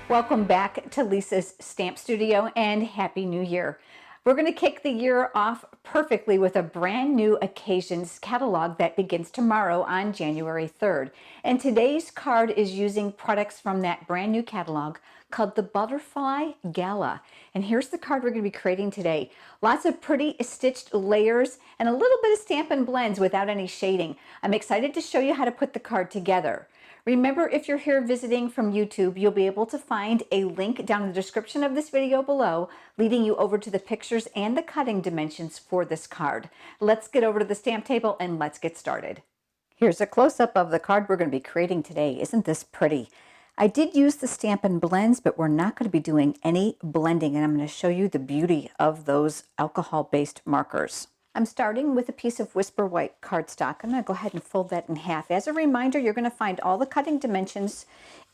Welcome back to Lisa's Stamp Studio and Happy New Year. We're going to kick the year off perfectly with a brand new occasions catalog that begins tomorrow on January 3rd. And today's card is using products from that brand new catalog called the Butterfly Gala. And here's the card we're going to be creating today. Lots of pretty stitched layers and a little bit of Stampin' Blends without any shading. I'm excited to show you how to put the card together. Remember, if you're here visiting from YouTube, you'll be able to find a link down in the description of this video below, leading you over to the pictures and the cutting dimensions for this card. Let's get over to the stamp table and let's get started. Here's a close-up of the card we're going to be creating today. Isn't this pretty? I did use the Stampin' Blends, but we're not going to be doing any blending, and I'm going to show you the beauty of those alcohol-based markers. I'm starting with a piece of Whisper White cardstock. I'm going to go ahead and fold that in half. As a reminder, you're going to find all the cutting dimensions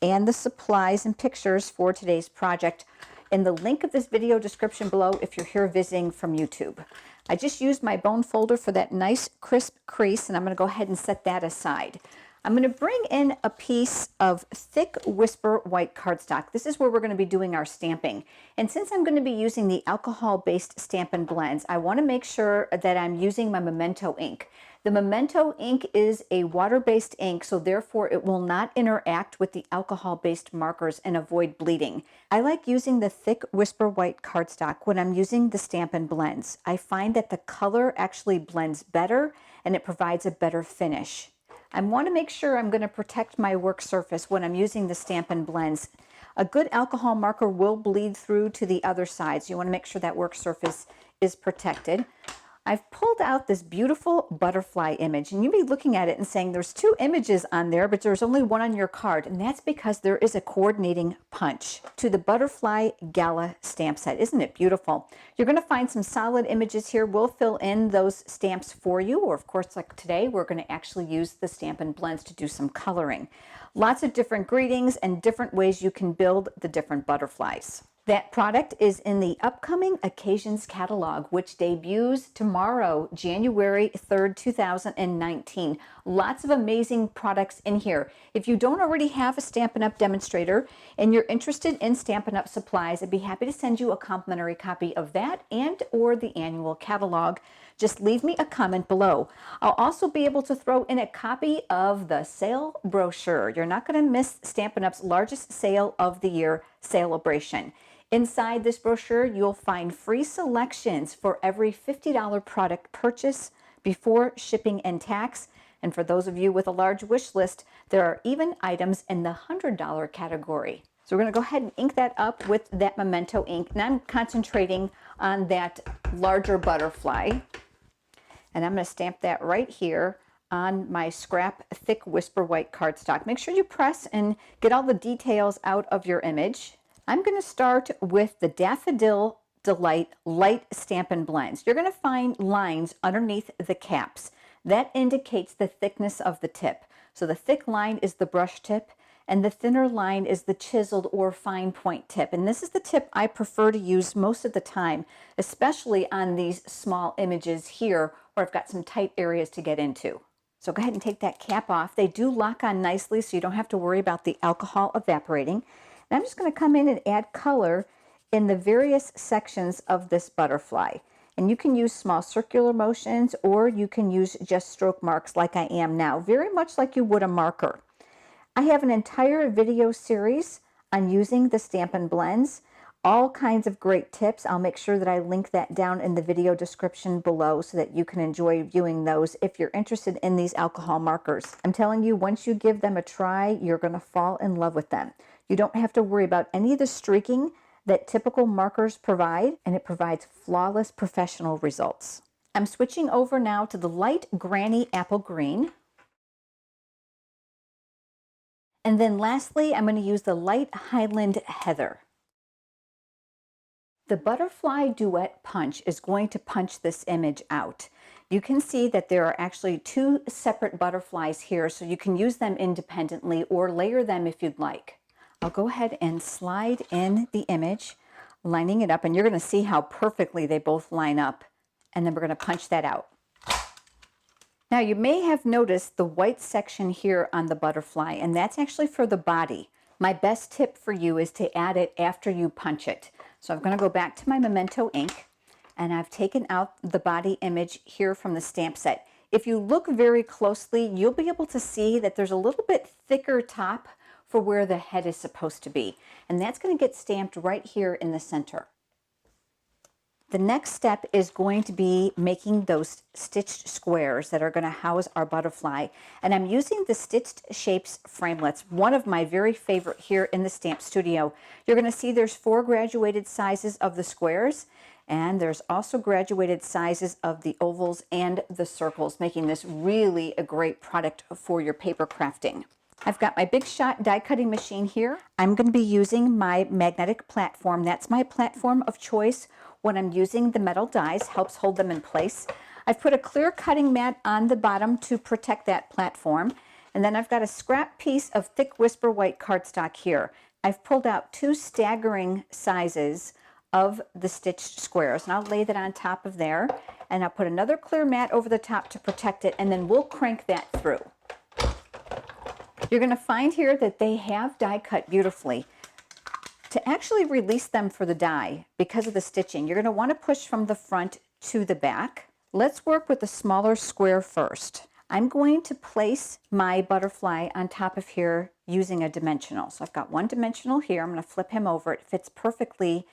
and the supplies and pictures for today's project in the link of this video description below if you're here visiting from YouTube. I just used my bone folder for that nice crisp crease, and I'm going to go ahead and set that aside. I'm going to bring in a piece of thick Whisper White cardstock. This is where we're going to be doing our stamping. And since I'm going to be using the alcohol-based Stampin' Blends, I want to make sure that I'm using my Memento ink. The Memento ink is a water-based ink, so therefore it will not interact with the alcohol-based markers and avoid bleeding. I like using the thick Whisper White cardstock when I'm using the Stampin' Blends. I find that the color actually blends better and it provides a better finish. I want to make sure I'm going to protect my work surface when I'm using the Stampin' Blends. A good alcohol marker will bleed through to the other side, so you want to make sure that work surface is protected. I've pulled out this beautiful butterfly image, and you'll be looking at it and saying there's two images on there, but there's only one on your card, and that's because there is a coordinating punch to the Butterfly Gala stamp set. Isn't it beautiful? You're going to find some solid images here. We'll fill in those stamps for you, or of course, like today, we're going to actually use the Stampin' Blends to do some coloring. Lots of different greetings and different ways you can build the different butterflies. That product is in the upcoming Occasions catalog, which debuts tomorrow, January 3rd, 2019. Lots of amazing products in here. If you don't already have a Stampin' Up! Demonstrator and you're interested in Stampin' Up! Supplies, I'd be happy to send you a complimentary copy of that and or the annual catalog. Just leave me a comment below. I'll also be able to throw in a copy of the sale brochure. You're not going to miss Stampin' Up!'s largest sale of the year, Sale-A-Bration. Inside this brochure, you'll find free selections for every $50 product purchase before shipping and tax. And for those of you with a large wish list, there are even items in the $100 category. So we're going to go ahead and ink that up with that Memento ink. And I'm concentrating on that larger butterfly. And I'm going to stamp that right here on my scrap thick Whisper White cardstock. Make sure you press and get all the details out of your image. I'm going to start with the Daffodil Delight Light Stampin' Blends. You're going to find lines underneath the caps. That indicates the thickness of the tip. So the thick line is the brush tip and the thinner line is the chiseled or fine point tip. And this is the tip I prefer to use most of the time, especially on these small images here where I've got some tight areas to get into. So go ahead and take that cap off. They do lock on nicely so you don't have to worry about the alcohol evaporating. And I'm just going to come in and add color in the various sections of this butterfly. And you can use small circular motions or you can use just stroke marks like I am now, very much like you would a marker. I have an entire video series on using the Stampin' Blends, all kinds of great tips. I'll make sure that I link that down in the video description below so that you can enjoy viewing those if you're interested in these alcohol markers. I'm telling you, once you give them a try, you're going to fall in love with them. You don't have to worry about any of the streaking that typical markers provide, and it provides flawless professional results. I'm switching over now to the light Granny Apple Green. And then lastly, I'm going to use the light Highland Heather. The Butterfly Duet Punch is going to punch this image out. You can see that there are actually two separate butterflies here, so you can use them independently or layer them if you'd like. I'll go ahead and slide in the image, lining it up, and you're going to see how perfectly they both line up. And then we're going to punch that out. Now you may have noticed the white section here on the butterfly, and that's actually for the body. My best tip for you is to add it after you punch it. So I'm going to go back to my Memento ink, and I've taken out the body image here from the stamp set. If you look very closely, you'll be able to see that there's a little bit thicker top for where the head is supposed to be. And that's going to get stamped right here in the center. The next step is going to be making those stitched squares that are going to house our butterfly. And I'm using the Stitched Shapes framelits, one of my very favorite here in the Stamp Studio. You're going to see there's 4 graduated sizes of the squares, and there's also graduated sizes of the ovals and the circles, making this really a great product for your paper crafting. I've got my Big Shot die cutting machine here. I'm going to be using my magnetic platform. That's my platform of choice when I'm using the metal dies, helps hold them in place. I've put a clear cutting mat on the bottom to protect that platform. And then I've got a scrap piece of thick Whisper White cardstock here. I've pulled out 2 staggering sizes of the stitched squares, and I'll lay that on top of there. And I'll put another clear mat over the top to protect it, and then we'll crank that through. You're going to find here that they have die cut beautifully. To actually release them for the die, because of the stitching, you're going to want to push from the front to the back. Let's work with the smaller square first. I'm going to place my butterfly on top of here using a dimensional. So I've got 1 dimensional here. I'm going to flip him over. It fits perfectly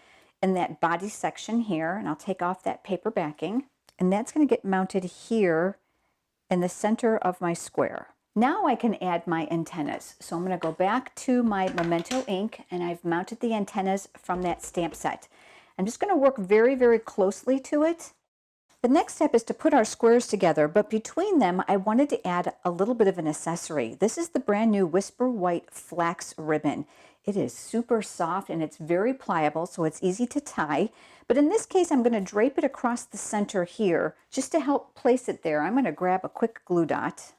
in that body section here, and I'll take off that paper backing. And that's going to get mounted here in the center of my square. Now I can add my antennas. So I'm going to go back to my Memento ink, and I've mounted the antennas from that stamp set. I'm just going to work very, very closely to it. The next step is to put our squares together, but between them I wanted to add a little bit of an accessory. This is the brand new Whisper White Flax Ribbon. It is super soft and it's very pliable, so it's easy to tie. But in this case, I'm going to drape it across the center here just to help place it there. I'm going to grab a quick glue dot,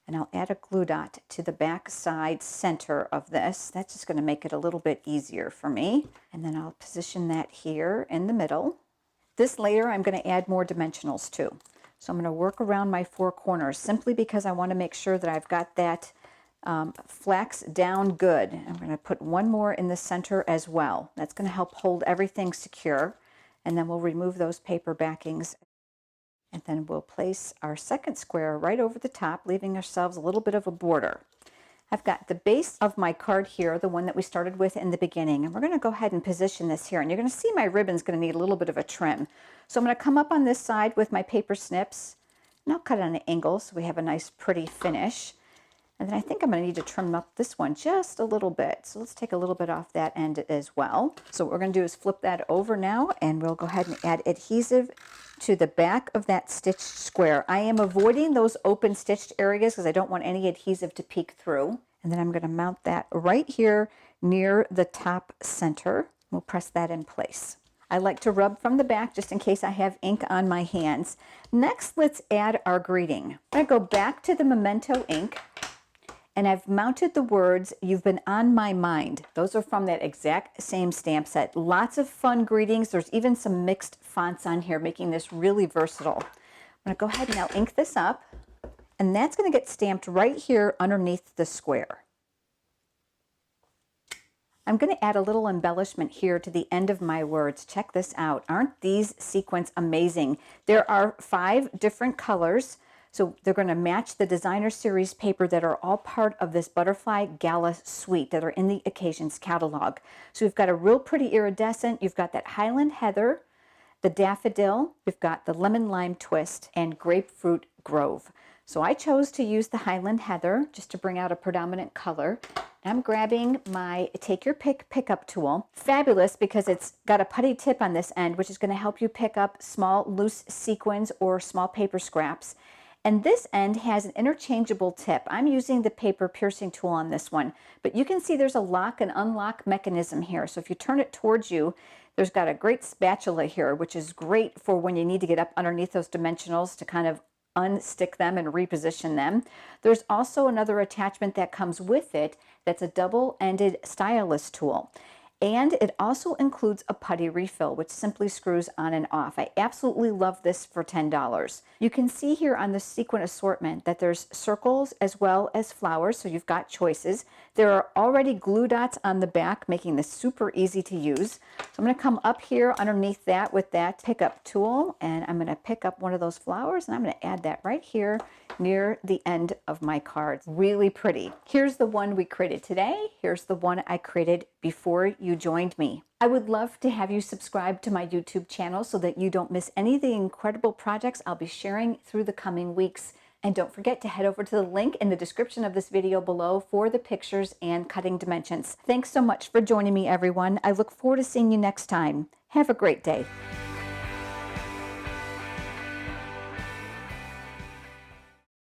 and I'll add a glue dot to the back side center of this. That's just going to make it a little bit easier for me. And then I'll position that here in the middle. This layer I'm going to add more dimensionals to. So I'm going to work around my 4 corners simply because I want to make sure that I've got that flax down good. I'm going to put 1 more in the center as well. That's going to help hold everything secure. And then we'll remove those paper backings. And then we'll place our second square right over the top, leaving ourselves a little bit of a border. I've got the base of my card here, the one that we started with in the beginning, and we're going to go ahead and position this here. And you're going to see my ribbon's going to need a little bit of a trim. So I'm going to come up on this side with my paper snips, and I'll cut it on an angle so we have a nice pretty finish. And then I think I'm going to need to trim up this one just a little bit. So let's take a little bit off that end as well. So what we're going to do is flip that over now, and we'll go ahead and add adhesive to the back of that stitched square. I am avoiding those open stitched areas because I don't want any adhesive to peek through. And then I'm going to mount that right here near the top center. We'll press that in place. I like to rub from the back just in case I have ink on my hands. Next, let's add our greeting. I'm going to go back to the Memento ink, and I've mounted the words, "You've been on my mind." Those are from that exact same stamp set. Lots of fun greetings. There's even some mixed fonts on here, making this really versatile. I'm going to go ahead and now ink this up, and that's going to get stamped right here underneath the square. I'm going to add a little embellishment here to the end of my words. Check this out. Aren't these sequins amazing? There are 5 different colors. So they're going to match the designer series paper that are all part of this Butterfly Gala suite that are in the Occasions catalog. So we've got a real pretty iridescent, you've got that Highland Heather, the Daffodil, we've got the Lemon Lime Twist, and Grapefruit Grove. So I chose to use the Highland Heather just to bring out a predominant color. I'm grabbing my Take Your Pick pickup tool. Fabulous because it's got a putty tip on this end, which is going to help you pick up small loose sequins or small paper scraps. And this end has an interchangeable tip. I'm using the paper piercing tool on this one, but you can see there's a lock and unlock mechanism here. So if you turn it towards you, there's got a great spatula here, which is great for when you need to get up underneath those dimensionals to kind of unstick them and reposition them. There's also another attachment that comes with it that's a double-ended stylus tool. And it also includes a putty refill, which simply screws on and off. I absolutely love this for $10. You can see here on the sequin assortment that there's circles as well as flowers, so you've got choices. There are already glue dots on the back, making this super easy to use. So I'm going to come up here underneath that with that pickup tool, and I'm going to pick up one of those flowers, and I'm going to add that right here near the end of my card. Really pretty. Here's the one we created today. Here's the one I created before you joined me. I would love to have you subscribe to my YouTube channel so that you don't miss any of the incredible projects I'll be sharing through the coming weeks. And don't forget to head over to the link in the description of this video below for the pictures and cutting dimensions. Thanks so much for joining me, everyone. I look forward to seeing you next time. Have a great day.